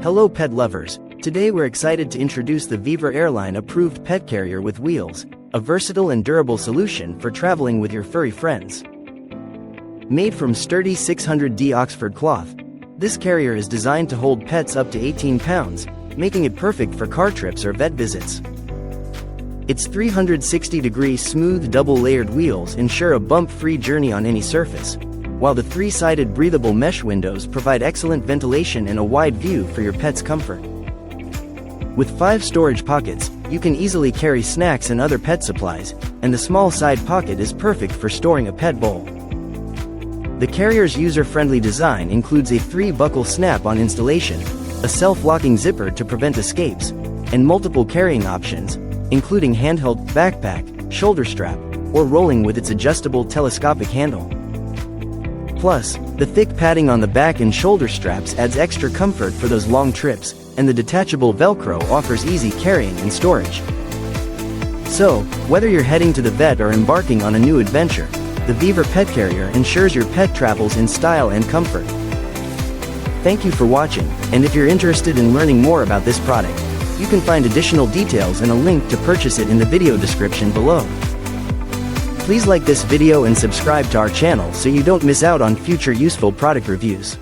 Hello pet lovers, today we're excited to introduce the VEVOR Airline approved pet carrier with wheels, a versatile and durable solution for traveling with your furry friends. Made from sturdy 600D Oxford cloth, this carrier is designed to hold pets up to 18 pounds, making it perfect for car trips or vet visits. Its 360-degree smooth double-layered wheels ensure a bump-free journey on any surface, while the three-sided breathable mesh windows provide excellent ventilation and a wide view for your pet's comfort. With 5 storage pockets, you can easily carry snacks and other pet supplies, and the small side pocket is perfect for storing a pet bowl. The carrier's user-friendly design includes a 3-buckle snap-on installation, a self-locking zipper to prevent escapes, and multiple carrying options, including handheld, backpack, shoulder strap, or rolling with its adjustable telescopic handle. Plus, the thick padding on the back and shoulder straps adds extra comfort for those long trips, and the detachable Velcro offers easy carrying and storage. So, whether you're heading to the vet or embarking on a new adventure, the VEVOR Pet Carrier ensures your pet travels in style and comfort. Thank you for watching, and if you're interested in learning more about this product, you can find additional details and a link to purchase it in the video description below. Please like this video and subscribe to our channel so you don't miss out on future useful product reviews.